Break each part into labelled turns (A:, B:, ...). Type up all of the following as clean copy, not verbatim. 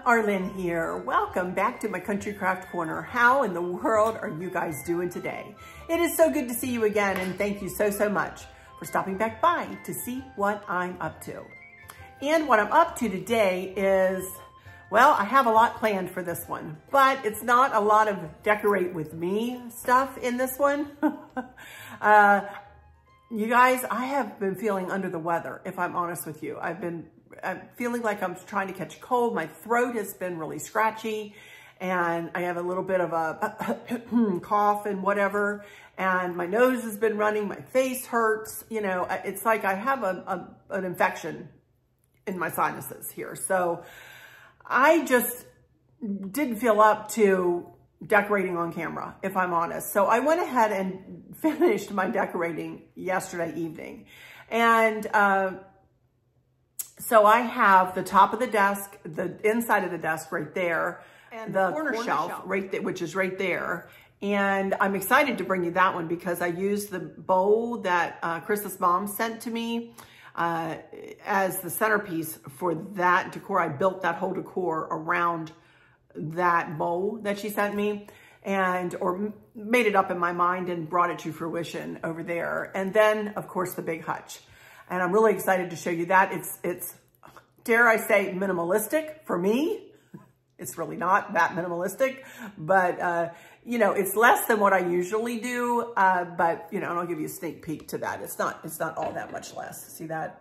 A: Arlynn here. Welcome back to my Country Craft Corner. How in the world are you guys doing today? It is so good to see you again, and thank you so much for stopping back by to see what I'm up to. And what I'm up to today is, well, I have a lot planned for this one, but it's not a lot of decorate with me stuff in this one. You guys, I have been feeling under the weather, if I'm honest with you. I'm feeling like I'm trying to catch a cold. My throat has been really scratchy and I have a little bit of a cough and whatever. And my nose has been running, my face hurts. You know, it's like I have an infection in my sinuses here. So I just didn't feel up to decorating on camera, if I'm honest. So I went ahead and finished my decorating yesterday evening. And, so I have the top of the desk, the inside of the desk right there, and the corner shelf right there, which is right there. And I'm excited to bring you that one because I used the bowl that Chris's mom sent to me as the centerpiece for that decor. I built that whole decor around that bowl that she sent me, or made it up in my mind and brought it to fruition over there. And then, of course, the big Hutch. And I'm really excited to show you that. It's, dare I say, minimalistic for me. It's really not that minimalistic, but, you know, it's less than what I usually do. But, you know, and I'll give you a sneak peek to that. It's not all that much less. See that?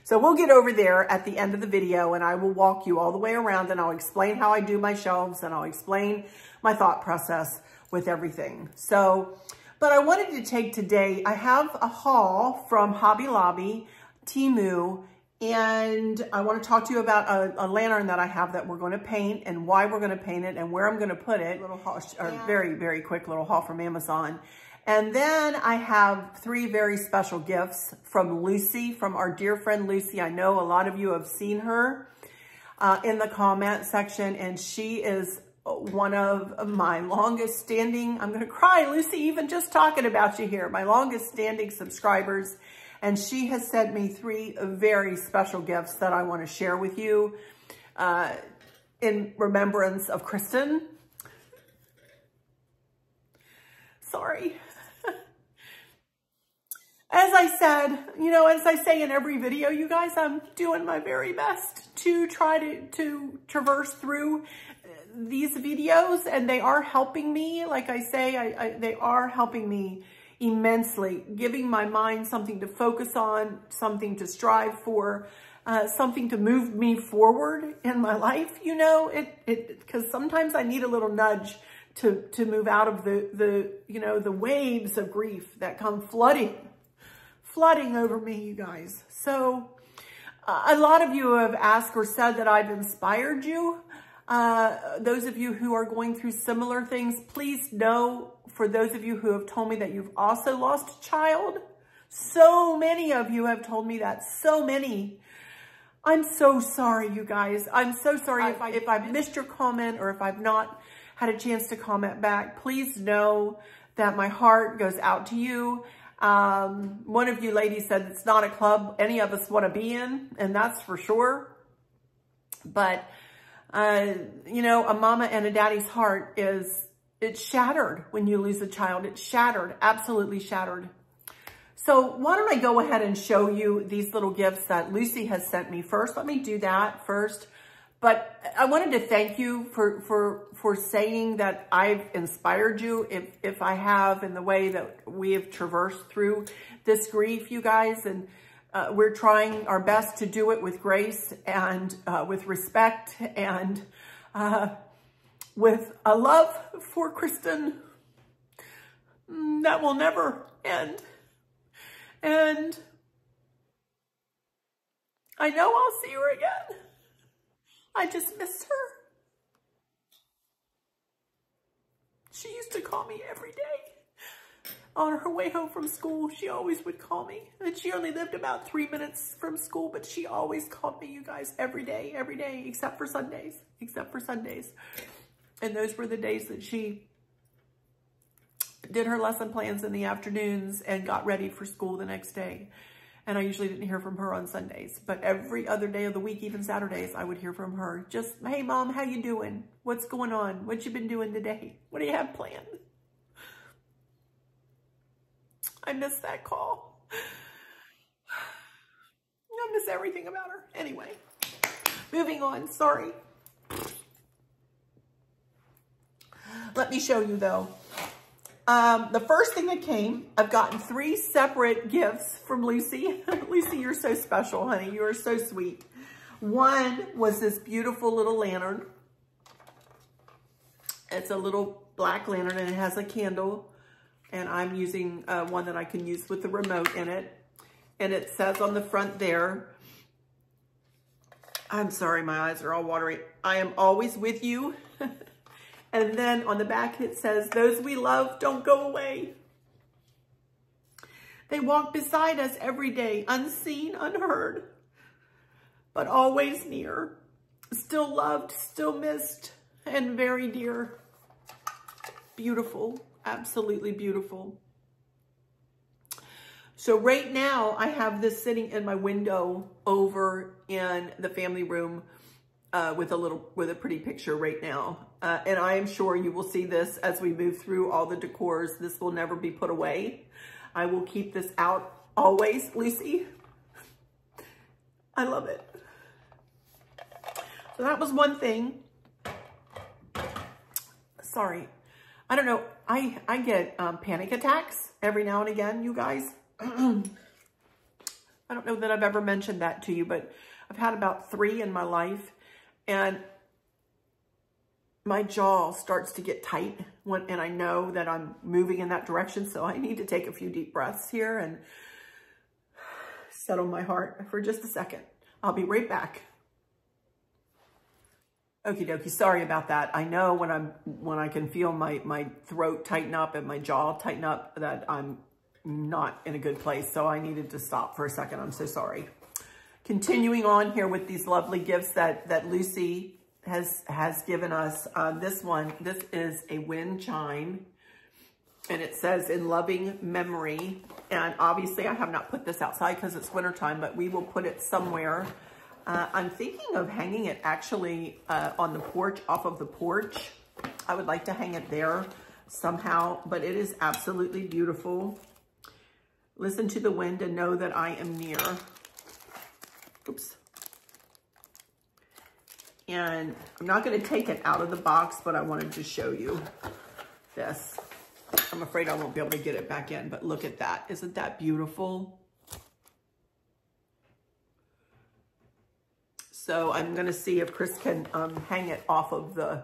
A: So we'll get over there at the end of the video and I will walk you all the way around and I'll explain how I do my shelves and I'll explain my thought process with everything. So, but I wanted to take today, I have a haul from Hobby Lobby, Temu, and I want to talk to you about a lantern that I have that we're going to paint and why we're going to paint it and where I'm going to put it. Little haul, or very quick little haul from Amazon. And then I have 3 very special gifts from Lucy, from our dear friend Lucy. I know a lot of you have seen her in the comment section, and she is one of my longest standing, I'm going to cry, Lucy, even just talking about you here, my longest standing subscribers. And she has sent me 3 very special gifts that I want to share with you in remembrance of Kristen. Sorry. As I said, you know, as I say in every video, you guys, I'm doing my very best to try to traverse through these videos, and they are helping me. Like I say, they are helping me immensely, giving my mind something to focus on, something to strive for, something to move me forward in my life. You know, because sometimes I need a little nudge to move out of the you know, the waves of grief that come flooding over me, you guys. So a lot of you have asked or said that I've inspired you. Those of you who are going through similar things, please know, for those of you who have told me that you've also lost a child, so many of you have told me that, so many. I'm so sorry, you guys. I'm so sorry if I've missed your comment or if I've not had a chance to comment back. Please know that my heart goes out to you. One of you ladies said it's not a club any of us want to be in, and that's for sure. But, you know, a mama and a daddy's heart it's shattered when you lose a child. It's shattered, absolutely shattered. So why don't I go ahead and show you these little gifts that Lucy has sent me first. Let me do that first. But I wanted to thank you for saying that I've inspired you, if I have, in the way that we have traversed through this grief, you guys. And we're trying our best to do it with grace and with respect and with a love for Kristen that will never end. And I know I'll see her again. I just miss her. She used to call me every day. On her way home from school, she always would call me. And she only lived about 3 minutes from school, but she always called me, you guys, every day, except for Sundays, And those were the days that she did her lesson plans in the afternoons and got ready for school the next day. And I usually didn't hear from her on Sundays, but every other day of the week, even Saturdays, I would hear from her. Just, hey, Mom, how you doing? What's going on? What you been doing today? What do you have planned? I miss that call. I miss everything about her. Anyway, moving on. Sorry. Let me show you, though. The first thing that came, I've gotten 3 separate gifts from Lucy. Lucy, you're so special, honey. You are so sweet. One was this beautiful little lantern. It's a little black lantern, and it has a candle. And I'm using one that I can use with the remote in it. And it says on the front there, I'm sorry, my eyes are all watery. I am always with you. And then on the back it says, those we love don't go away. They walk beside us every day, unseen, unheard, but always near. Still loved, still missed, and very dear. Beautiful. Absolutely beautiful. So right now I have this sitting in my window over in the family room with a pretty picture right now. And I am sure you will see this as we move through all the decors. This will never be put away. I will keep this out always, Lucy. I love it. So that was one thing. Sorry. I don't know. I get panic attacks every now and again, you guys. I don't know that I've ever mentioned that to you, but I've had about 3 in my life, and my jaw starts to get tight and I know that I'm moving in that direction. So I need to take a few deep breaths here and settle my heart for just a second. I'll be right back. Okie dokie, sorry about that. I know when I can feel my throat tighten up and my jaw tighten up that I'm not in a good place. So I needed to stop for a second. I'm so sorry. Continuing on here with these lovely gifts that Lucy has given us. This is a wind chime, and it says in loving memory. And obviously I have not put this outside because it's wintertime, but we will put it somewhere. I'm thinking of hanging it actually on the porch, off of the porch. I would like to hang it there somehow, but it is absolutely beautiful. Listen to the wind and know that I am near. Oops. And I'm not going to take it out of the box, but I wanted to show you this. I'm afraid I won't be able to get it back in, but look at that. Isn't that beautiful? So I'm going to see if Chris can hang it off of the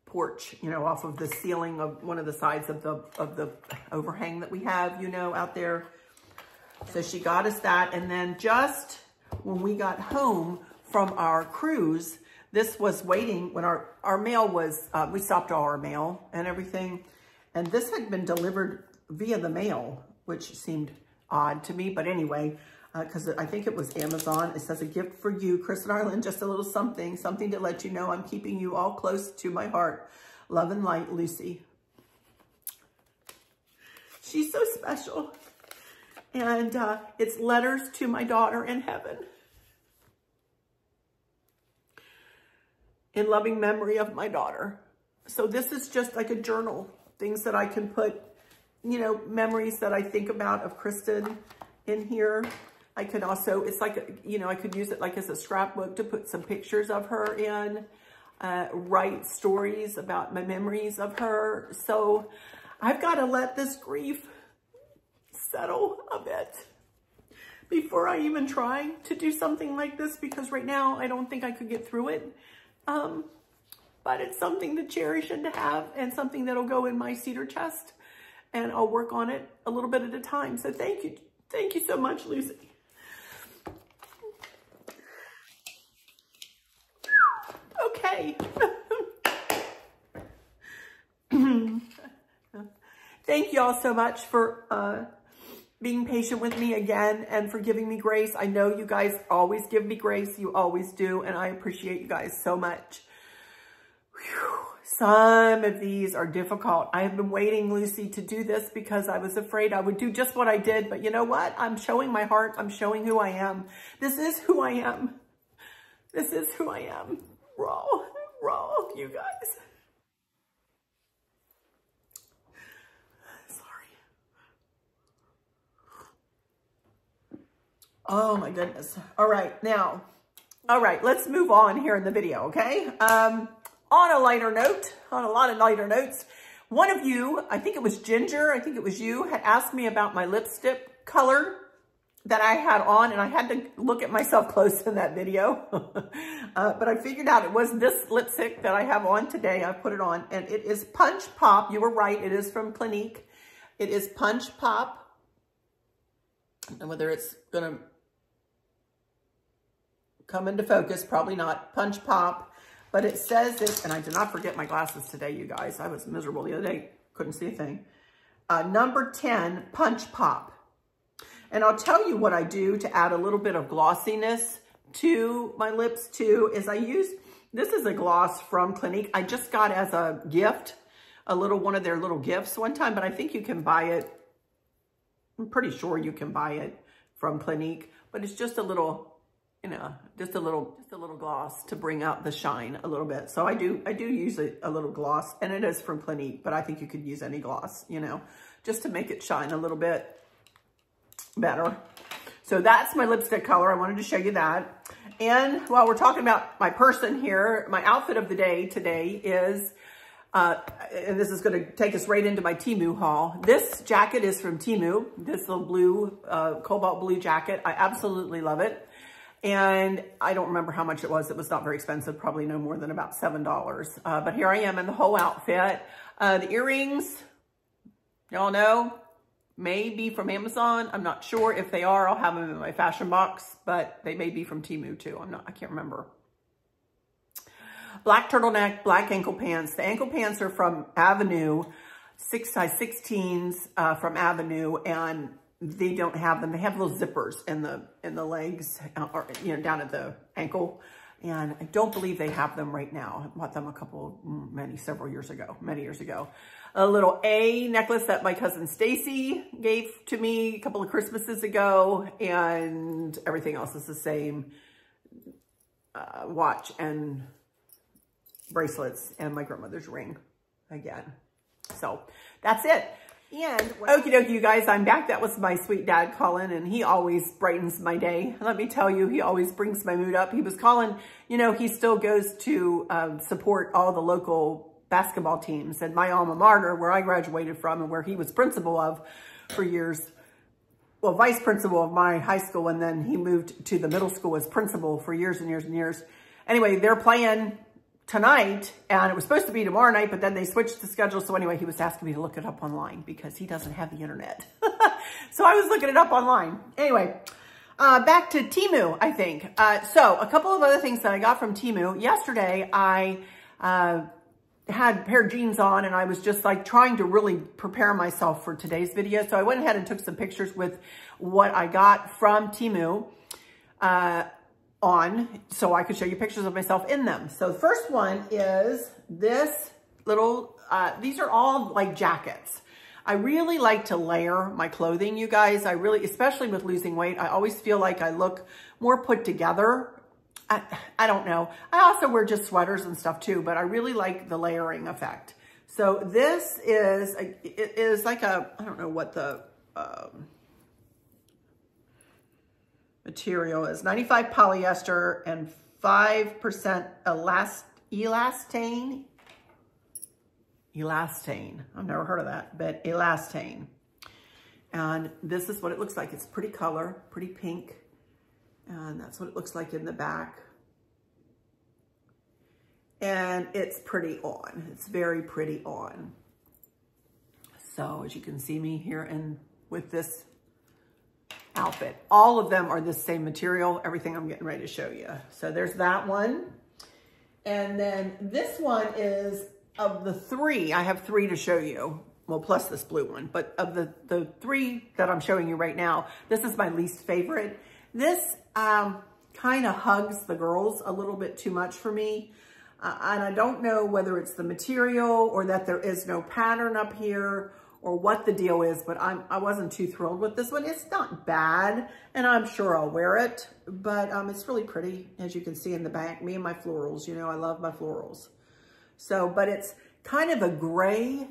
A: porch, you know, off of the ceiling of one of the sides of the overhang that we have, you know, out there. So she got us that. And then just when we got home from our cruise, this was waiting when our mail was, we stopped all our mail and everything. And this had been delivered via the mail, which seemed odd to me. But anyway, because I think it was Amazon. It says, a gift for you, Chris and Arlynn, just a little something to let you know I'm keeping you all close to my heart. Love and light, Lucy. She's so special. And it's letters to my daughter in heaven. In loving memory of my daughter. So this is just like a journal. Things that I can put, you know, memories that I think about of Kristen in here. I could also, it's like, you know, I could use it like as a scrapbook to put some pictures of her in, write stories about my memories of her. So I've got to let this grief settle a bit before I even try to do something like this, because right now I don't think I could get through it. But it's something to cherish and to have, and something that'll go in my cedar chest, and I'll work on it a little bit at a time. So thank you. Thank you so much, Lucy. Okay. thank you all so much for being patient with me again and for giving me grace. I know you guys always give me grace. You always do. And I appreciate you guys so much. Whew. Some of these are difficult. I have been waiting, Lucy, to do this because I was afraid I would do just what I did. But you know what? I'm showing my heart. I'm showing who I am. This is who I am. This is who I am. Raw, you guys. Sorry. Oh my goodness. All right, now, all right, let's move on here in the video, okay? On a lighter note, on a lot of lighter notes, one of you, I think it was Ginger, I think it was you, had asked me about my lipstick color that I had on, and I had to look at myself close in that video. But I figured out it was this lipstick that I have on today. I put it on, and it is Punch Pop. You were right, it is from Clinique. It is Punch Pop. And whether it's gonna come into focus, probably not. Punch Pop. But it says it, and I did not forget my glasses today, you guys. I was miserable the other day. Couldn't see a thing. Number 10, Punch Pop. And I'll tell you what I do to add a little bit of glossiness to my lips too, is I use, this is a gloss from Clinique. I just got as a gift, one of their little gifts one time, but I think you can buy it. I'm pretty sure you can buy it from Clinique, but it's just a little, you know, just a little gloss to bring out the shine a little bit. So I do use a little gloss, and it is from Clinique, but I think you could use any gloss, you know, just to make it shine a little bit better. So that's my lipstick color. I wanted to show you that. And while we're talking about my person here, my outfit of the day today is, and this is going to take us right into my Temu haul. This jacket is from Temu, this little blue, cobalt blue jacket. I absolutely love it. And I don't remember how much it was. It was not very expensive, probably no more than about $7. But here I am in the whole outfit. The earrings, y'all know, may be from Amazon. I'm not sure. If they are, I'll have them in my fashion box, but they may be from Temu too. I can't remember. Black turtleneck, black ankle pants. The ankle pants are from Avenue, size 16s from Avenue, and they don't have them. They have little zippers in the legs, or you know, down at the ankle. And I don't believe they have them right now. I bought them several years ago, many years ago. A little A necklace that my cousin Stacy gave to me a couple of Christmases ago, and everything else is the same. Watch and bracelets and my grandmother's ring again. So that's it. And okie dokie, you guys, I'm back. That was my sweet dad calling, and he always brightens my day. Let me tell you, he always brings my mood up. He was calling, you know, he still goes to support all the local basketball teams, and my alma mater, where I graduated from and where he was principal of for years, well, vice principal of my high school, and then he moved to the middle school as principal for years and years and years. Anyway, they're playing tonight, and it was supposed to be tomorrow night, but then they switched the schedule. So anyway, he was asking me to look it up online because he doesn't have the internet. So I was looking it up online. Anyway, back to Temu, I think. So a couple of other things that I got from Temu. Yesterday, I had a pair of jeans on, and I was just like trying to really prepare myself for today's video. So I went ahead and took some pictures with what I got from Temu so I could show you pictures of myself in them. So the first one is this little, these are all like jackets. I really like to layer my clothing, you guys. Especially with losing weight, I always feel like I look more put together. I don't know. I also wear just sweaters and stuff too, but I really like the layering effect. So this is, it is like a, I don't know what the material is. 95 polyester and 5% elastane. Elastane. I've never heard of that, but elastane. And this is what it looks like. It's pretty color, pretty pink. And that's what it looks like in the back. And it's pretty on. It's very pretty on. So as you can see me here and with this outfit, all of them are the same material, everything I'm getting ready to show you. So there's that one. And then this one is, of the three, I have three to show you. well, plus this blue one, but of the three that I'm showing you right now, this is my least favorite. This kind of hugs the girls a little bit too much for me. And I don't know whether it's the material or that there is no pattern up here or what the deal is, but I wasn't too thrilled with this one. It's not bad, and I'm sure I'll wear it, but it's really pretty, as you can see in the back. Me and my florals, you know, I love my florals. So, but it's kind of a gray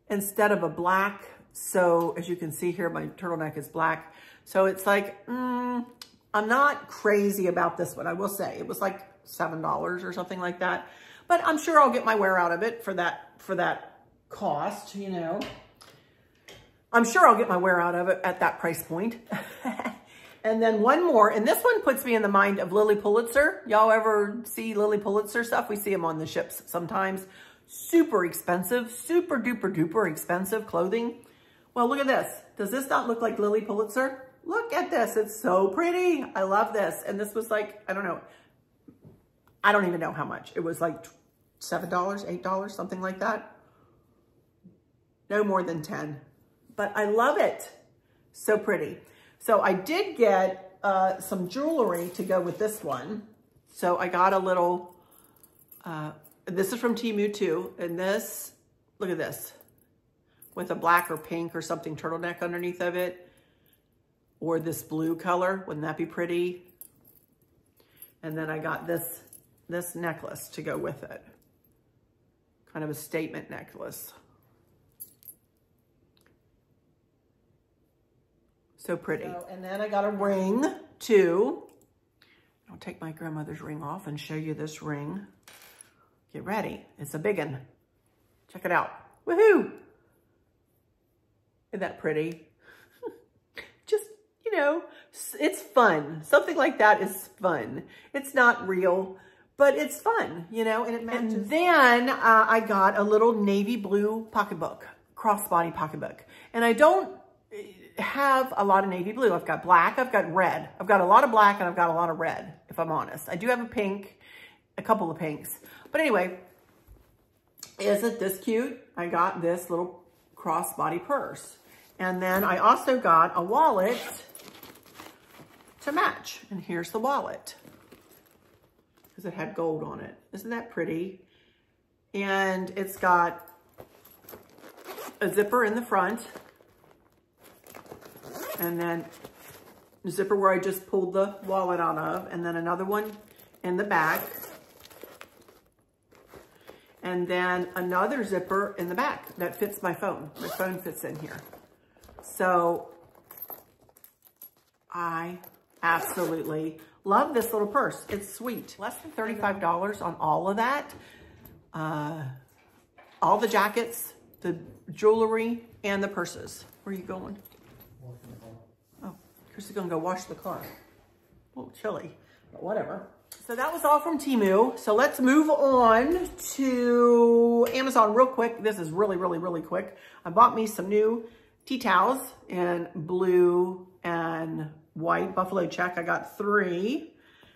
A: instead of a black. So as you can see here, my turtleneck is black. So it's like, I'm not crazy about this one. I will say it was like $7 or something like that, but I'm sure I'll get my wear out of it for that cost, you know. I'm sure I'll get my wear out of it at that price point. And then one more, and this one puts me in the mind of Lily Pulitzer. Y'all ever see Lily Pulitzer stuff? We see them on the ships sometimes. Super expensive, super duper duper expensive clothing. Well, look at this. Does this not look like Lily Pulitzer? Look at this. It's so pretty. I love this. And this was like, I don't know. I don't even know how much. It was like $7, $8, something like that. No more than 10. But I love it. So pretty. So I did get some jewelry to go with this one. So I got a little, this is from Temu too. And this, look at this, with a black or pink or something turtleneck underneath of it. Or this blue color, wouldn't that be pretty? And then I got this necklace to go with it. Kind of a statement necklace. So pretty. And then I got a ring too. I'll take my grandmother's ring off and show you this ring. Get ready. It's a big one. Check it out. Woohoo! Isn't that pretty? Just, you know, it's fun. Something like that is fun. It's not real, but it's fun, you know, and it matches. And then I got a little navy blue pocketbook, crossbody pocketbook. And I don't have a lot of navy blue. I've got black, I've got red. I've got a lot of black and I've got a lot of red, if I'm honest. I do have a pink, a couple of pinks. But anyway, isn't this cute? I got this little crossbody purse. And then I also got a wallet to match. And here's the wallet. Because it had gold on it. Isn't that pretty? And it's got a zipper in the front. And then the zipper where I just pulled the wallet out of. And then another one in the back. And then another zipper in the back that fits my phone. My phone fits in here. So I absolutely love this little purse. It's sweet. Less than $35 on all of that. All the jackets, the jewelry, and the purses. Where are you going? Oh, Chris is gonna go wash the car. A little chilly, but whatever. So that was all from Temu. So let's move on to Amazon real quick. This is really, really, really quick. I bought me some new tea towels in blue and white buffalo check. I got 3,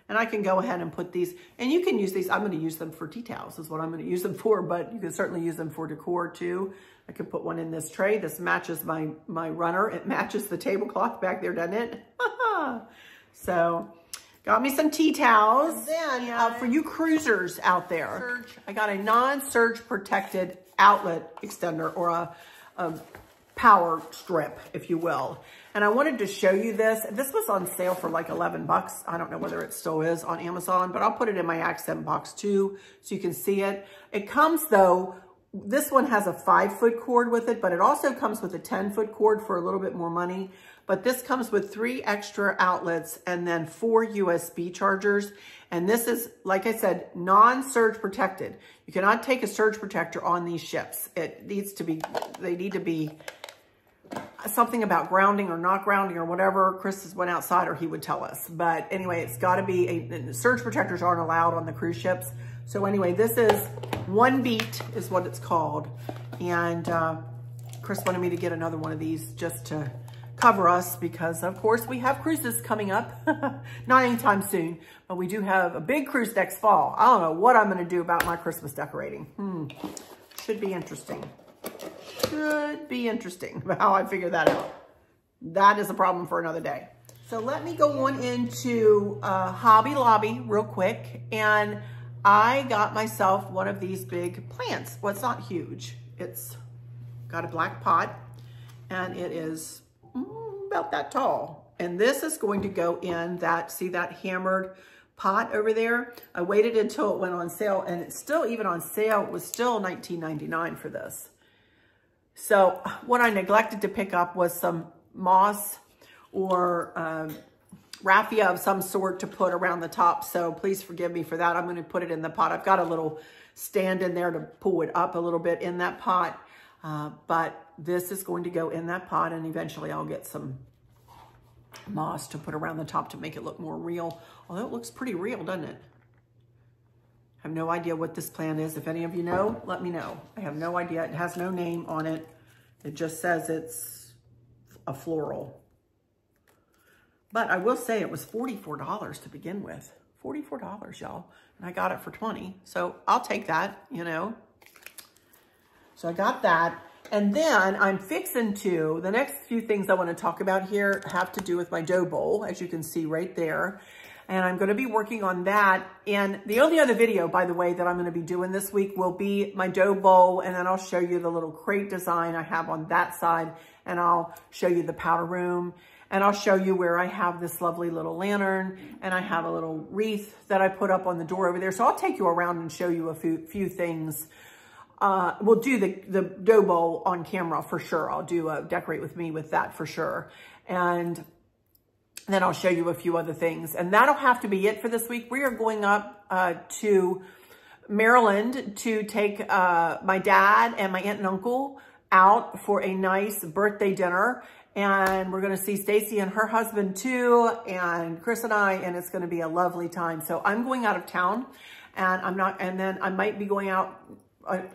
A: and I can go ahead and put these, and you can use these. I'm going to use them for tea towels is what I'm going to use them for, but you can certainly use them for decor too. I could put one in this tray. This matches my runner. It matches the tablecloth back there, doesn't it? So got me some tea towels. And then for you cruisers out there, I got a non-surge protected outlet extender, or a power strip, if you will. And I wanted to show you this. This was on sale for like 11 bucks. I don't know whether it still is on Amazon, but I'll put it in my accent box too, so you can see it. It comes though, this one has a 5-foot cord with it, but it also comes with a 10-foot cord for a little bit more money. But this comes with 3 extra outlets and then 4 USB chargers. And this is, like I said, non-surge protected. You cannot take a surge protector on these ships. It needs to be, they need to be something about grounding or not grounding or whatever. Chris went outside or he would tell us. But anyway, it's got to be, surge protectors aren't allowed on the cruise ships. So anyway, this is One Beat is what it's called. And Chris wanted me to get another one of these just to cover us because, of course, we have cruises coming up. Not anytime soon, but we do have a big cruise next fall. I don't know what I'm going to do about my Christmas decorating. Should be interesting. should be interesting how I figure that out. That is a problem for another day. So let me go on into Hobby Lobby real quick. And I got myself one of these big plants. Well, it's not huge. It's got a black pot and it is about that tall. And this is going to go in that, see that hammered pot over there? I waited until it went on sale, and it's still even on sale. It was still $19.99 for this. So what I neglected to pick up was some moss or raffia of some sort to put around the top. So please forgive me for that. I'm going to put it in the pot. I've got a little stand in there to pull it up a little bit in that pot. But this is going to go in that pot, and eventually I'll get some moss to put around the top to make it look more real. Although it looks pretty real, doesn't it? I have no idea what this plant is. If any of you know, let me know. I have no idea. It has no name on it. It just says it's a floral. But I will say it was $44 to begin with. $44, y'all. And I got it for $20. So I'll take that, you know. So I got that. And then I'm fixing to, the next few things I want to talk about here have to do with my dough bowl, as you can see right there. And I'm going to be working on that. And the only other video, by the way, that I'm going to be doing this week will be my dough bowl. And then I'll show you the little crate design I have on that side. And I'll show you the powder room. And I'll show you where I have this lovely little lantern. And I have a little wreath that I put up on the door over there. So I'll take you around and show you a few things. We'll do the dough bowl on camera for sure. I'll do a decorate with me with that for sure. And then I'll show you a few other things. And that'll have to be it for this week. We are going up to Maryland to take my dad and my aunt and uncle out for a nice birthday dinner. And we're going to see Stacy and her husband too, and Chris and I, and it's going to be a lovely time. So I'm going out of town, and then I might be going out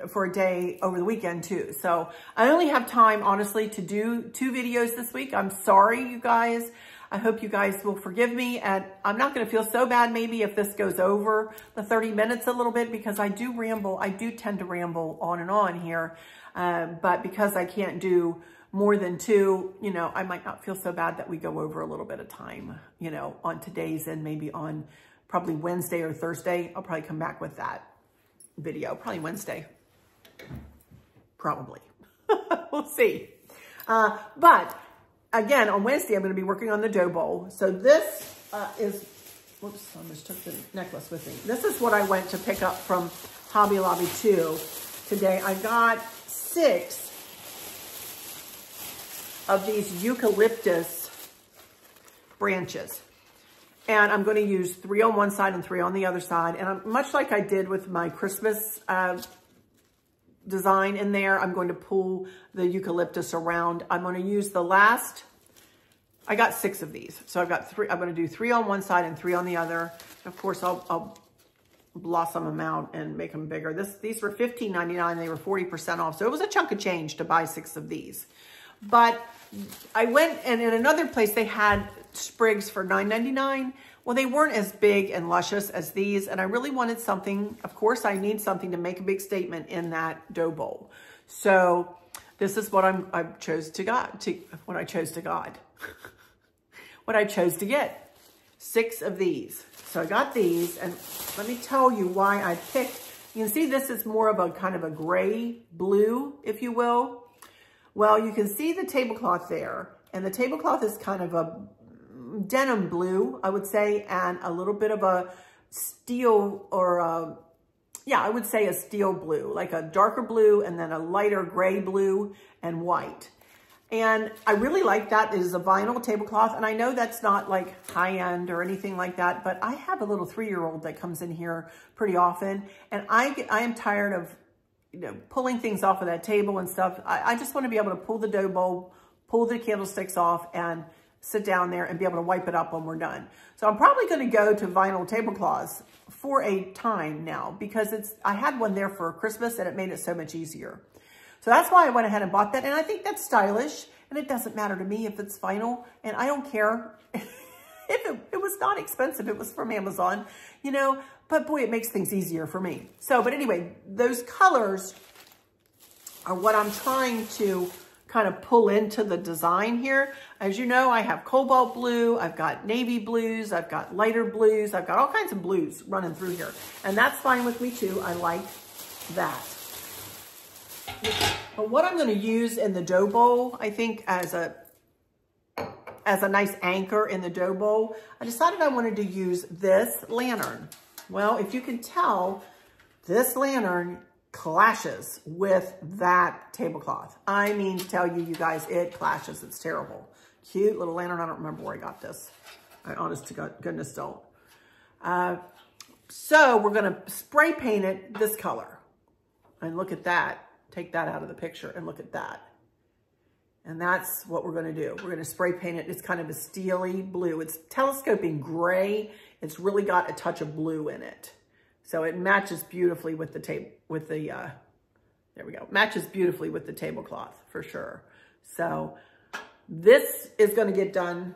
A: for a day over the weekend too. So I only have time, honestly, to do 2 videos this week. I'm sorry, you guys. I hope you guys will forgive me, and I'm not going to feel so bad maybe if this goes over the 30 minutes a little bit, because I do ramble. I do tend to ramble on and on here. But because I can't do more than 2, you know, I might not feel so bad that we go over a little bit of time, you know, on today's, and maybe on probably Wednesday or Thursday. I'll probably come back with that video, probably Wednesday. Probably. We'll see. But again, on Wednesday, I'm going to be working on the dough bowl. So this is, whoops, I almost took the necklace with me. This is what I went to pick up from Hobby Lobby 2 today. I got 6 of these eucalyptus branches. And I'm going to use 3 on one side and 3 on the other side. And much like I did with my Christmas design in there, I'm going to pull the eucalyptus around. I'm going to use the last, I got 6 of these. So I've got 3, I'm going to do 3 on one side and 3 on the other. Of course, I'll blossom them out and make them bigger. These were $15.99. They were 40% off. So it was a chunk of change to buy 6 of these. But I went, and in another place they had sprigs for $9.99. Well, they weren't as big and luscious as these, and I really wanted something. Of course, I need something to make a big statement in that dough bowl. So this is what I chose to get. 6 of these. So I got these, and let me tell you why I picked. You can see this is more of a kind of a gray blue, if you will. Well, you can see the tablecloth there, and the tablecloth is kind of a denim blue, I would say, and a little bit of a steel, or yeah, I would say a steel blue, like a darker blue and then a lighter gray blue and white. And I really like that. It is a vinyl tablecloth, and I know that's not like high-end or anything like that, but I have a little 3-year-old that comes in here pretty often, and I am tired of, you know, pulling things off of that table and stuff. I just want to be able to pull the dough bowl, pull the candlesticks off, and sit down there and be able to wipe it up when we're done. So I'm probably going to go to vinyl tablecloths for a time now, because I had one there for Christmas and it made it so much easier. So that's why I went ahead and bought that. And I think that's stylish, and it doesn't matter to me if it's vinyl, and I don't care if it was not expensive. It was from Amazon, you know, but boy, it makes things easier for me. So, but anyway, those colors are what I'm trying to kind of pull into the design here. As you know, I have cobalt blue, I've got navy blues, I've got lighter blues, I've got all kinds of blues running through here. And that's fine with me too. I like that. But what I'm going to use in the dough bowl, I think as a nice anchor in the dough bowl, I decided I wanted to use this lantern. Well, if you can tell, this lantern clashes with that tablecloth. I mean to tell you, you guys, it clashes. It's terrible. Cute little lantern. I don't remember where I got this. I honest to goodness don't. So we're going to spray paint it this color. And look at that. Take that out of the picture and look at that. And that's what we're going to do. We're going to spray paint it. It's kind of a steely blue. It's telescoping gray. It's really got a touch of blue in it. So it matches beautifully with the there we go. Matches beautifully with the tablecloth for sure. So this is going to get done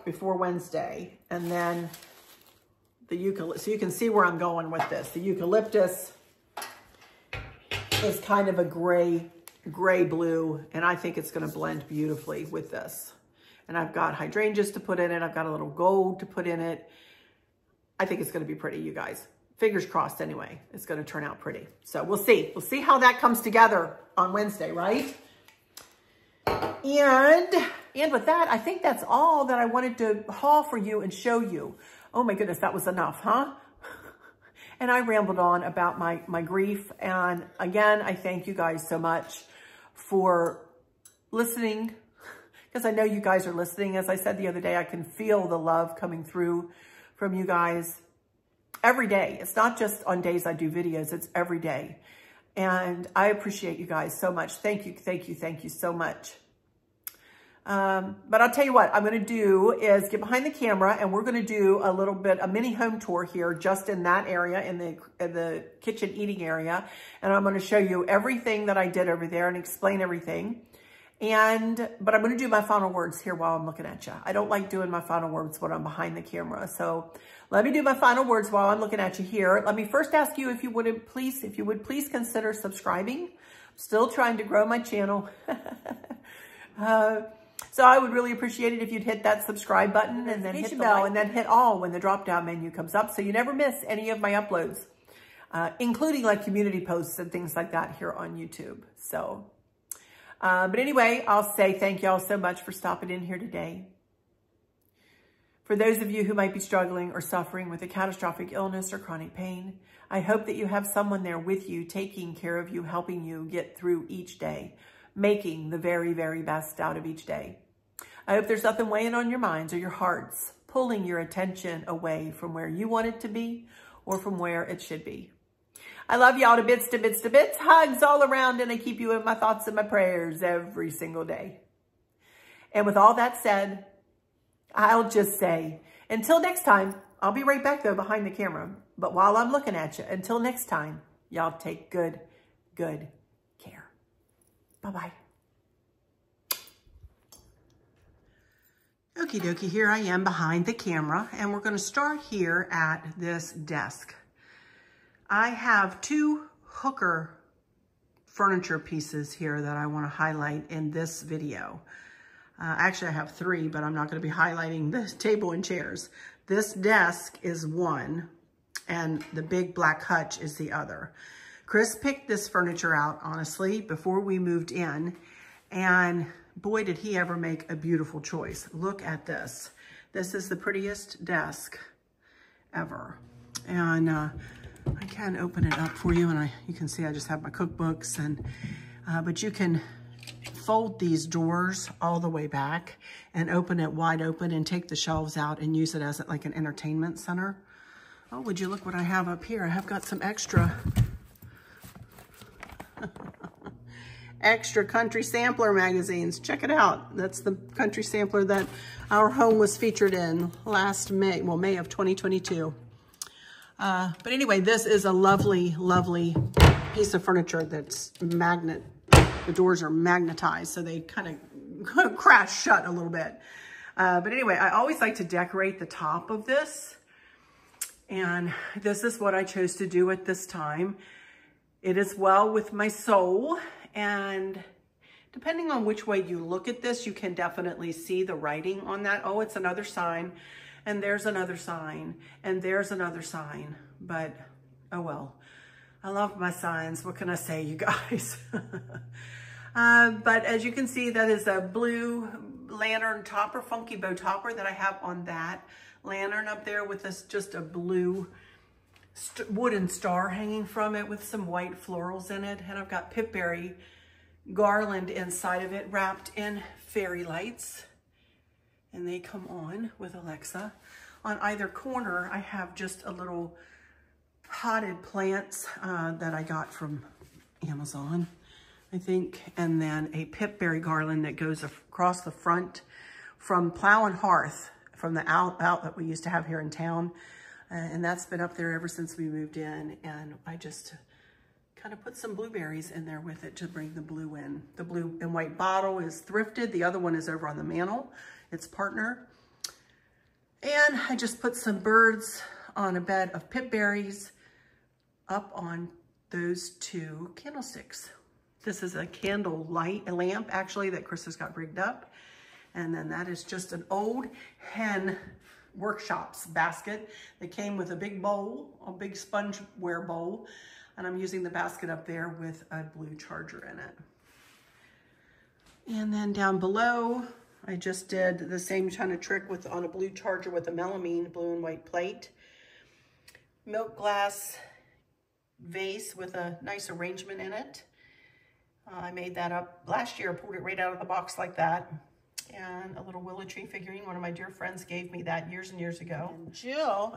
A: before Wednesday. And then the eucalyptus, so you can see where I'm going with this. The eucalyptus is kind of a gray blue, and I think it's going to blend beautifully with this. And I've got hydrangeas to put in it. I've got a little gold to put in it. I think it's going to be pretty, you guys. Fingers crossed anyway. It's going to turn out pretty. So we'll see. We'll see how that comes together on Wednesday, right? And with that, I think that's all that I wanted to haul for you and show you. Oh my goodness, that was enough, huh? And I rambled on about my grief. And again, I thank you guys so much for listening, because I know you guys are listening. As I said the other day, I can feel the love coming through from you guys every day. It's not just on days I do videos, it's every day. And I appreciate you guys so much. Thank you, thank you, thank you so much. But I'll tell you what I'm going to do is get behind the camera, and we're going to do a mini home tour here, just in that area, in the kitchen eating area. And I'm going to show you everything that I did over there and explain everything. But I'm going to do my final words here while I'm looking at you. I don't like doing my final words when I'm behind the camera. So let me do my final words while I'm looking at you here. Let me first ask you if you would please consider subscribing. I'm still trying to grow my channel. So I would really appreciate it if you'd hit that subscribe button and then hit the bell and then hit all when the drop-down menu comes up, so you never miss any of my uploads, including like community posts and things like that here on YouTube. So, but anyway, I'll say thank y'all so much for stopping in here today. For those of you who might be struggling or suffering with a catastrophic illness or chronic pain, I hope that you have someone there with you, taking care of you, helping you get through each day, making the very, very best out of each day. I hope there's nothing weighing on your minds or your hearts, pulling your attention away from where you want it to be or from where it should be. I love y'all to bits, to bits, to bits. Hugs all around, and I keep you in my thoughts and my prayers every single day. And with all that said, I'll just say, until next time, I'll be right back though behind the camera. But while I'm looking at you, until next time, y'all take good care. Bye-bye. Okie dokie, here I am behind the camera, and we're going to start here at this desk. I have two hooker furniture pieces here that I want to highlight in this video. Actually, I have three, but I'm not going to be highlighting the table and chairs. This desk is one, and the big black hutch is the other. Chris picked this furniture out, honestly, before we moved in, and boy, did he ever make a beautiful choice. Look at this. This is the prettiest desk ever. And I can open it up for you, and you can see I just have my cookbooks, and but you can fold these doors all the way back and open it wide open and take the shelves out and use it as like an entertainment center. Oh, would you look what I have up here? I have got some extra country sampler magazines. Check it out. That's the country sampler that our home was featured in last May, well, May of 2022. But anyway, this is a lovely, lovely piece of furniture that's magnet. The doors are magnetized, so they kind of crash shut a little bit. But anyway, I always like to decorate the top of this. And this is what I chose to do at this time. It is well with my soul. And depending on which way you look at this, you can definitely see the writing on that. Oh, it's another sign, and there's another sign, and there's another sign. But, oh well. I love my signs. What can I say, you guys? But as you can see, that is a blue lantern topper, funky bow topper that I have on that lantern up there with this just a blue wooden star hanging from it with some white florals in it. And I've got Pip Berry garland inside of it wrapped in fairy lights. And they come on with Alexa. On either corner, I have just a little potted plants that I got from Amazon, I think. And then a Pip Berry garland that goes across the front from Plow and Hearth, from the outlet we used to have here in town. And that's been up there ever since we moved in. And I just kind of put some blueberries in there with it to bring the blue in. The blue and white bottle is thrifted. The other one is over on the mantle. It's partner. And I just put some birds on a bed of pip berries up on those two candlesticks. This is a candle light, a lamp actually, that Chris has got rigged up. And then that is just an old hen workshops basket that came with a big bowl, a big spongeware bowl. And I'm using the basket up there with a blue charger in it. And then down below, I just did the same kind of trick on a blue charger with a melamine blue and white plate. Milk glass vase with a nice arrangement in it. I made that up last year, pulled it right out of the box like that. And a little willow tree figurine. One of my dear friends gave me that years and years ago.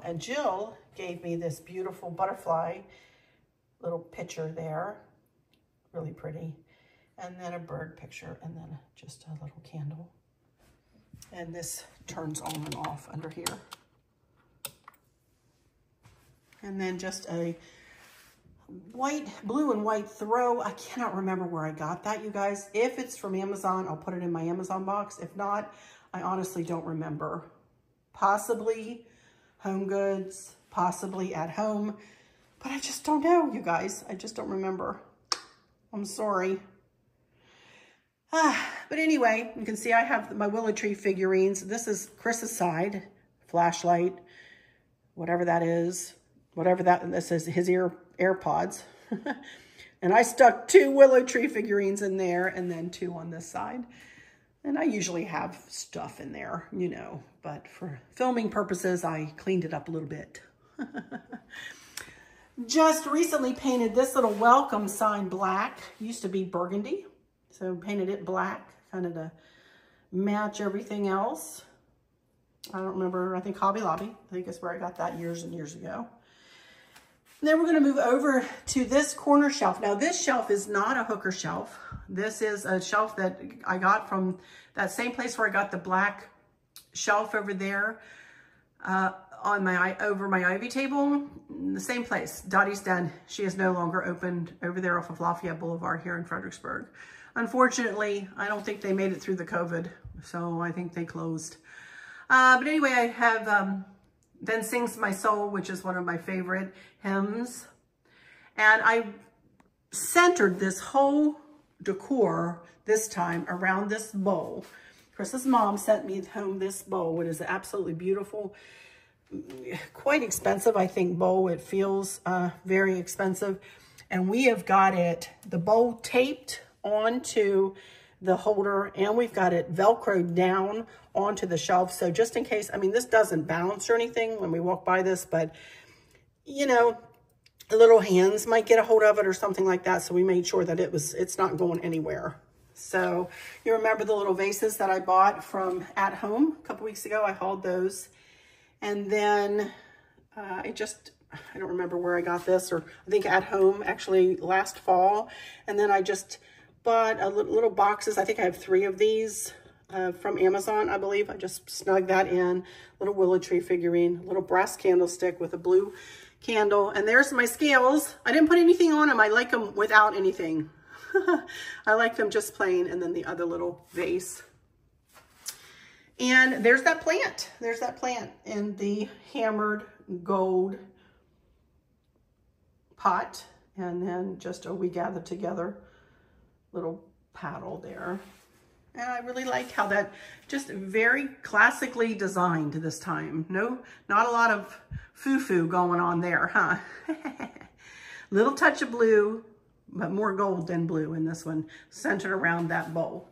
A: And Jill gave me this beautiful butterfly little picture there. Really pretty. And then a bird picture, and then just a little candle. And this turns on and off under here. And then just a blue and white throw. I cannot remember where I got that, you guys. If it's from Amazon, I'll put it in my Amazon box. If not, I honestly don't remember. Possibly Home Goods, possibly at home, but I just don't know, you guys. I just don't remember. I'm sorry. But anyway, you can see I have my willow tree figurines. This is Chris's side, flashlight, whatever that is, this is his AirPods. And I stuck 2 willow tree figurines in there and then 2 on this side. And I usually have stuff in there, you know, but for filming purposes, I cleaned it up a little bit. Just recently painted this little welcome sign black. Used to be burgundy, so painted it black, kind of to match everything else. I don't remember, I think Hobby Lobby. I think that's where I got that years and years ago. Then we're gonna move over to this corner shelf. Now this shelf is not a hooker shelf. This is a shelf that I got from that same place where I got the black shelf over there over my ivy table. The same place, Dottie's Den. She is no longer opened over there off of Lafayette Boulevard here in Fredericksburg. Unfortunately, I don't think they made it through the COVID, so I think they closed. But anyway, I have Then Sings My Soul, which is one of my favorite hymns. And I centered this whole decor this time around this bowl. Chris's mom sent me home this bowl. It is absolutely beautiful. Quite expensive, I think, bowl. It feels very expensive. And we have got it, the bowl taped onto the holder, and we've got it Velcroed down onto the shelf. So just in case, I mean, this doesn't bounce or anything when we walk by this, but you know, the little hands might get a hold of it or something like that. So we made sure that it's not going anywhere. So you remember the little vases that I bought from At Home a couple weeks ago? I hauled those. And then I don't remember where I got this, or I think At Home actually last fall. And then I just bought little boxes. I think I have 3 of these from Amazon, I believe. I just snugged that in. Little willow tree figurine, little brass candlestick with a blue candle. And there's my scales. I didn't put anything on them. I like them without anything. I like them just plain. And then the other little vase. And there's that plant. There's that plant in the hammered gold pot. And then just We Gather Together little paddle there. And I really like how that just very classically designed this time. No, not a lot of foo-foo going on there, huh? Little touch of blue, but more gold than blue in this one, centered around that bowl.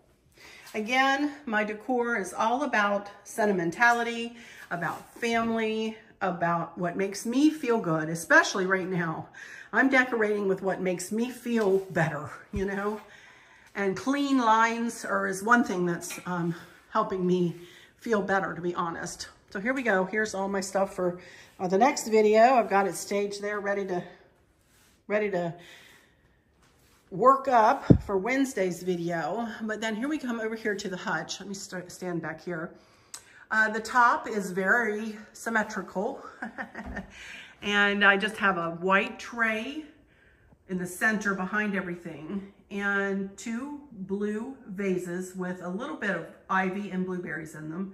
A: Again, my decor is all about sentimentality, about family, about what makes me feel good, especially right now. I'm decorating with what makes me feel better, you know? And clean lines is one thing that's helping me feel better, to be honest. So here we go. Here's all my stuff for the next video. I've got it staged there, ready to work up for Wednesday's video. But then here we come over here to the hutch. Let me stand back here. The top is very symmetrical. And I just have a white tray in the center behind everything, and 2 blue vases with a little bit of ivy and blueberries in them,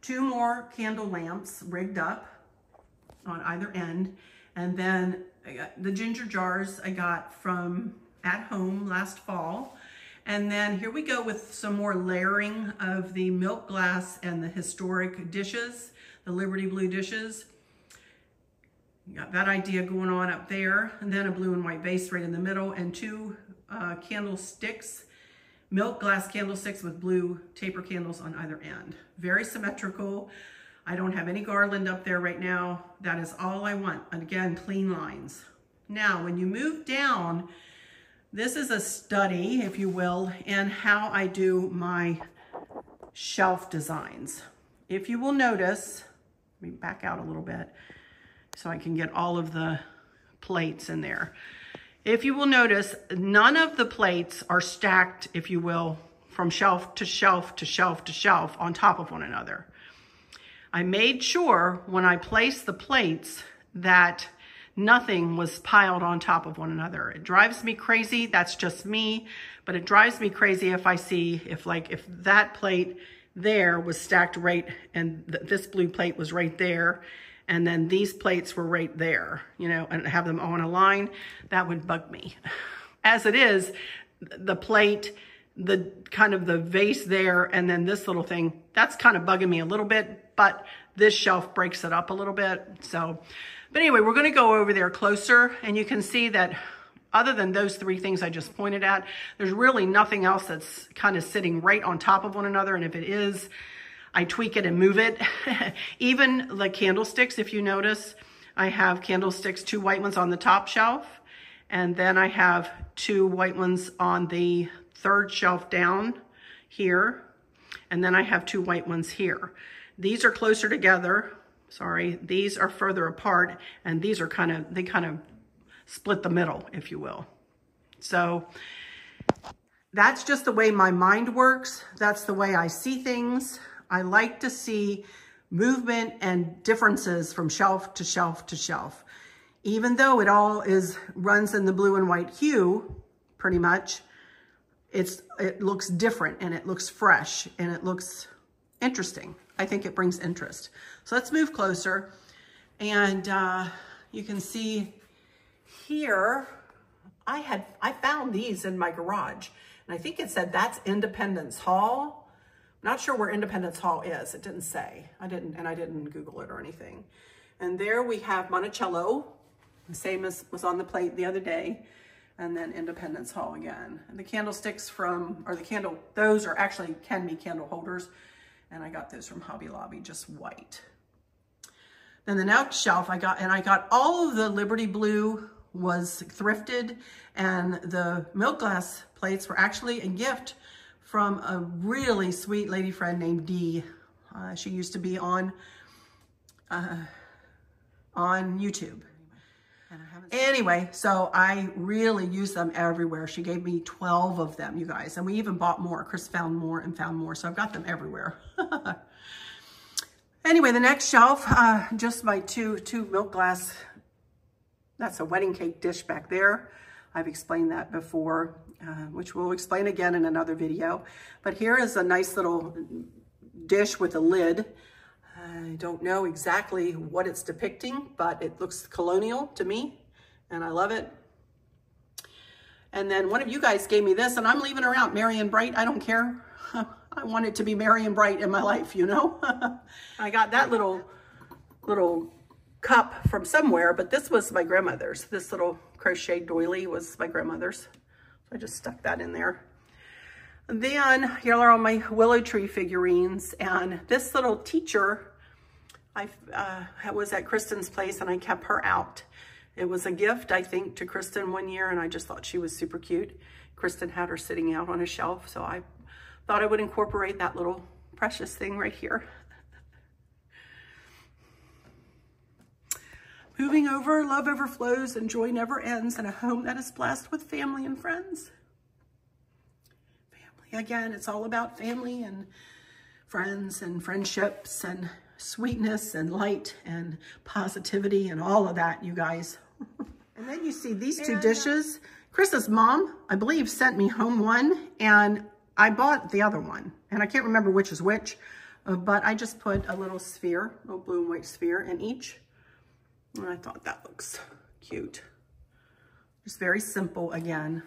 A: 2 more candle lamps rigged up on either end, and then I got the ginger jars I got from at home last fall. And then here we go with some more layering of the milk glass and the historic dishes, the Liberty Blue dishes. Got that idea going on up there, and then a blue and white vase right in the middle, and 2 candlesticks, milk glass candlesticks with blue taper candles on either end. Very symmetrical. I don't have any garland up there right now. That is all I want. And again, clean lines. Now, when you move down, this is a study, if you will, in how I do my shelf designs. If you will notice, let me back out a little bit so I can get all of the plates in there. If you will notice, none of the plates are stacked, if you will, from shelf to shelf to shelf to shelf on top of one another. I made sure when I placed the plates that nothing was piled on top of one another. It drives me crazy, that's just me, but it drives me crazy if I see, if that plate there was stacked right, and this blue plate was right there, and then these plates were right there, you know, and have them on a line, that would bug me. As it is, the plate, the kind of the vase there, and then this little thing, that's kind of bugging me a little bit, but this shelf breaks it up a little bit. So, but anyway, we're gonna go over there closer, and you can see that other than those 3 things I just pointed at, there's really nothing else that's kind of sitting right on top of one another, and if it is, I tweak it and move it. Even the candlesticks, if you notice, I have candlesticks, 2 white ones on the top shelf, and then I have 2 white ones on the 3rd shelf down here, and then I have 2 white ones here. These are closer together, sorry, these are further apart, and these are they kind of split the middle, if you will. So that's just the way my mind works. That's the way I see things. I like to see movement and differences from shelf to shelf to shelf. Even though it all runs in the blue and white hue, pretty much, it looks different, and it looks fresh, and it looks interesting. I think it brings interest. So let's move closer, and you can see here, I found these in my garage, and I think it said that's Independence Hall. Not sure where Independence Hall is. It didn't say. I didn't Google it or anything. And there we have Monticello, the same as was on the plate the other day, and then Independence Hall again. And the candlesticks those are actually can be candle holders, and I got those from Hobby Lobby, just white. Then the next shelf I got all of the Liberty Blue was thrifted, and the milk glass plates were actually a gift from a really sweet lady friend named Dee. She used to be on YouTube. Anyway, so I really use them everywhere. She gave me 12 of them, you guys, and we even bought more. Chris found more and found more, so I've got them everywhere. Anyway, the next shelf, just my two milk glass. That's a wedding cake dish back there. I've explained that before, which we'll explain again in another video. But here is a nice little dish with a lid. I don't know exactly what it's depicting, but it looks colonial to me, and I love it. And then one of you guys gave me this, and I'm leaving her out, merry and bright. I don't care. I want it to be merry and bright in my life, you know. I got that little cup from somewhere, but this was my grandmother's. This little crochet doily was my grandmother's. So I just stuck that in there. And then here are all my willow tree figurines, and this little teacher, I was at Kristen's place and I kept her out. It was a gift, I think, to Kristen one year, and I just thought she was super cute. Kristen had her sitting out on a shelf, so I thought I would incorporate that little precious thing right here. Moving over, love overflows and joy never ends in a home that is blessed with family and friends. Family, again, it's all about family and friends and friendships and sweetness and light and positivity and all of that, you guys. And then you see these two dishes. Chris's mom, I believe, sent me home one, and I bought the other one. And I can't remember which is which, but I just put a little sphere, a little blue and white sphere in each. And I thought that looks cute. Just very simple again.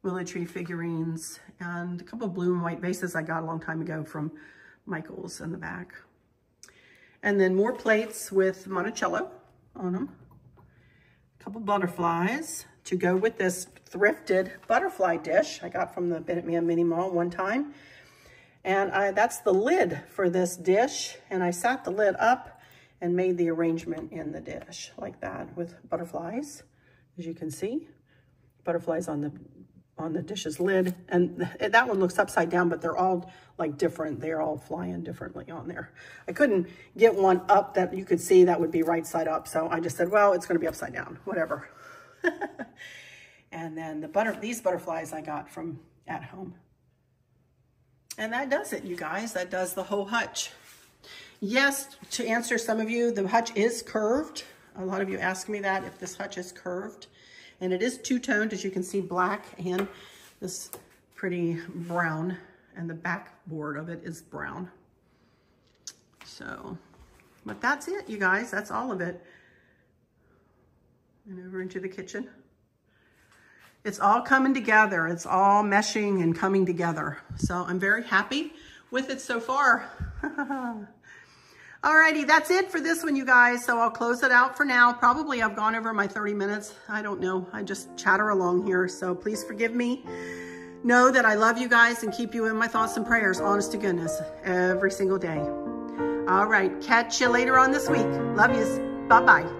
A: Willow tree figurines and a couple of blue and white vases I got a long time ago from Michael's in the back. And then more plates with Monticello on them. A couple butterflies to go with this thrifted butterfly dish I got from the Minuteman Mini Mall one time. And that's the lid for this dish. And I sat the lid up and made the arrangement in the dish like that with butterflies, as you can see. Butterflies on the dish's lid. And that one looks upside down, but they're all like different. They're all flying differently on there. I couldn't get one up that you could see that would be right side up. So I just said, well, it's gonna be upside down, whatever. And then these butterflies I got from at home. And that does it, you guys. That does the whole hutch. Yes, to answer some of you, the hutch is curved. A lot of you ask me that, if this hutch is curved. And it is two-toned, as you can see, black and this pretty brown. And the backboard of it is brown. So, but that's it, you guys. That's all of it. And over into the kitchen. It's all coming together. It's all meshing and coming together. So I'm very happy with it so far. Alrighty, that's it for this one, you guys. So I'll close it out for now. Probably I've gone over my 30 minutes. I don't know. I just chatter along here. So please forgive me. Know that I love you guys and keep you in my thoughts and prayers, honest to goodness, every single day. All right, catch you later on this week. Love yous. Bye-bye.